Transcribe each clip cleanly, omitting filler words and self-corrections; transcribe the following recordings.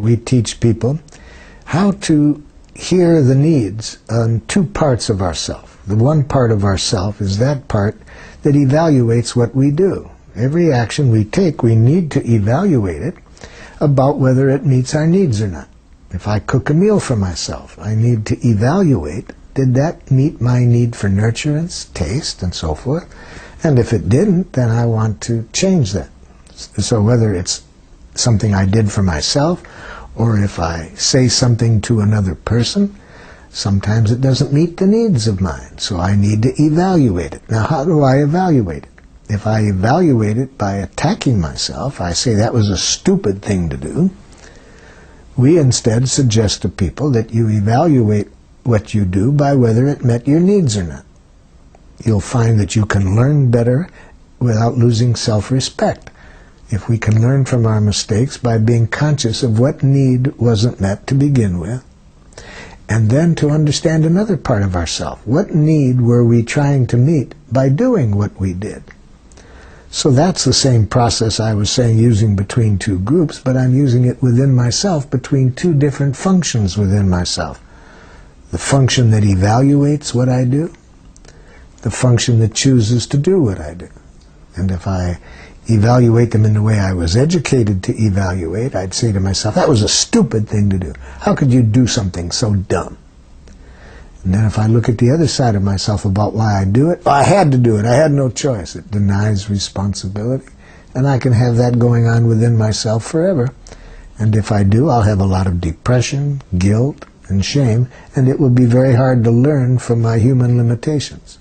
we teach people how to hear the needs on two parts of ourself. The one part of ourself is that part that evaluates what we do. Every action we take, we need to evaluate it about whether it meets our needs or not. If I cook a meal for myself, I need to evaluate, did that meet my need for nurturance, taste, and so forth? And if it didn't, then I want to change that. So whether it's something I did for myself, or if I say something to another person, sometimes it doesn't meet the needs of mine, so I need to evaluate it. Now, how do I evaluate it? If I evaluate it by attacking myself, I say that was a stupid thing to do. We instead suggest to people that you evaluate what you do by whether it met your needs or not. You'll find that you can learn better without losing self-respect. If we can learn from our mistakes by being conscious of what need wasn't met to begin with, and then to understand another part of ourselves. What need were we trying to meet by doing what we did? So that's the same process I was saying using between two groups, but I'm using it within myself between two different functions within myself. The function that evaluates what I do, the function that chooses to do what I do. And if I evaluate them in the way I was educated to evaluate, I'd say to myself, that was a stupid thing to do. How could you do something so dumb? And then if I look at the other side of myself about why I do it, well, I had to do it. I had no choice. It denies responsibility. And I can have that going on within myself forever. And if I do, I'll have a lot of depression, guilt, and shame, and it will be very hard to learn from my human limitations.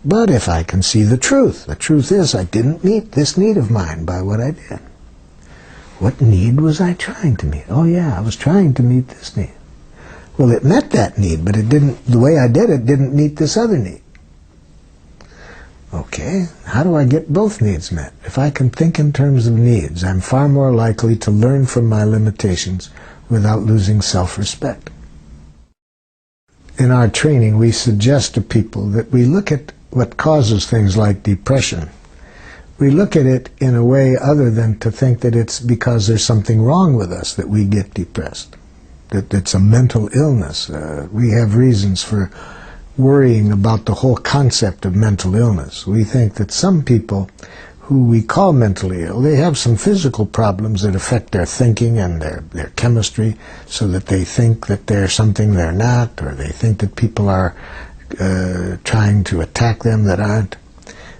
But if I can see the truth is I didn't meet this need of mine by what I did. What need was I trying to meet? Oh yeah, I was trying to meet this need. Well, it met that need, but it didn't, the way I did it didn't meet this other need. Okay, how do I get both needs met? If I can think in terms of needs, I'm far more likely to learn from my limitations without losing self-respect. In our training, we suggest to people that we look at what causes things like depression. We look at it in a way other than to think that it's because there's something wrong with us that we get depressed, that it's a mental illness. We have reasons for worrying about the whole concept of mental illness. We think that some people who we call mentally ill, they have some physical problems that affect their thinking and their chemistry, so that they think that they're something they're not, or they think that people are trying to attack them that aren't.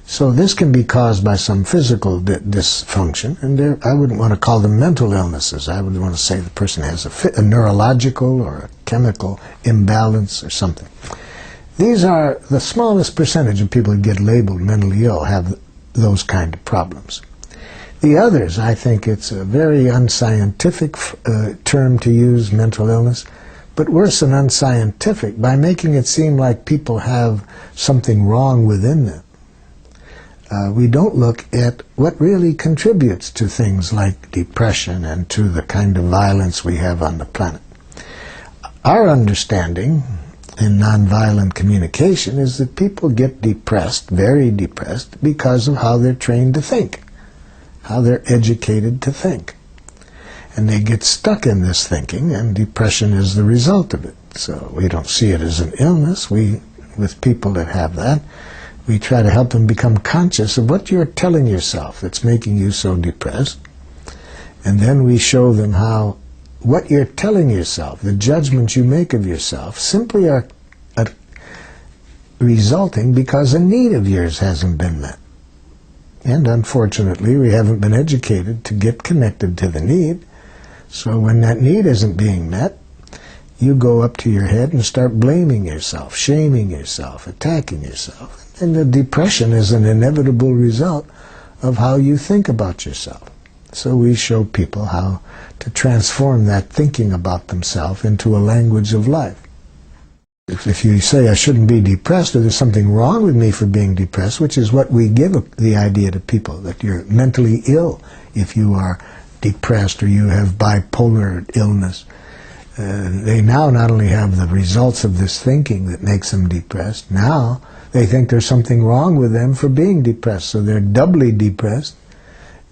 So this can be caused by some physical dysfunction, and I wouldn't want to call them mental illnesses. I would want to say the person has a neurological or a chemical imbalance or something. These are the smallest percentage of people who get labeled mentally ill have those kind of problems. The others, I think it's a very unscientific term to use, mental illness, but worse than unscientific, by making it seem like people have something wrong within them. We don't look at what really contributes to things like depression and to the kind of violence we have on the planet. Our understanding in nonviolent communication is that people get depressed, very depressed, because of how they're trained to think, how they're educated to think. And they get stuck in this thinking, and depression is the result of it. So we don't see it as an illness. With people that have that, we try to help them become conscious of what you're telling yourself that's making you so depressed. And then we show them how what you're telling yourself, the judgments you make of yourself, simply are resulting because a need of yours hasn't been met. And unfortunately, we haven't been educated to get connected to the need. So when that need isn't being met, you go up to your head and start blaming yourself, shaming yourself, attacking yourself. And the depression is an inevitable result of how you think about yourself. So we show people how to transform that thinking about themselves into a language of life. If you say I shouldn't be depressed, or there's something wrong with me for being depressed, which is what we give the idea to people, that you're mentally ill if you are depressed or you have bipolar illness. They now not only have the results of this thinking that makes them depressed, now they think there's something wrong with them for being depressed, so they're doubly depressed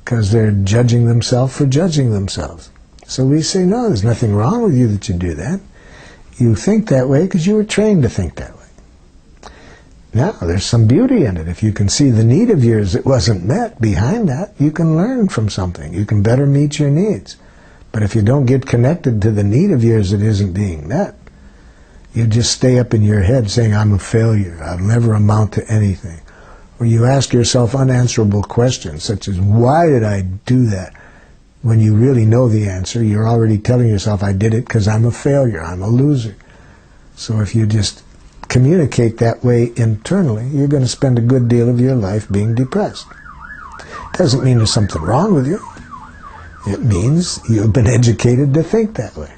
because they're judging themselves for judging themselves. So we say, no, there's nothing wrong with you that you do that. You think that way because you were trained to think that way. Now, there's some beauty in it. If you can see the need of yours that wasn't met behind that, you can learn from something. You can better meet your needs. But if you don't get connected to the need of yours that isn't being met, you just stay up in your head saying, I'm a failure, I'll never amount to anything. Or you ask yourself unanswerable questions, such as, why did I do that? When you really know the answer, you're already telling yourself, I did it because I'm a failure, I'm a loser. So if you just communicate that way internally, you're going to spend a good deal of your life being depressed. Doesn't mean there's something wrong with you. It means you've been educated to think that way.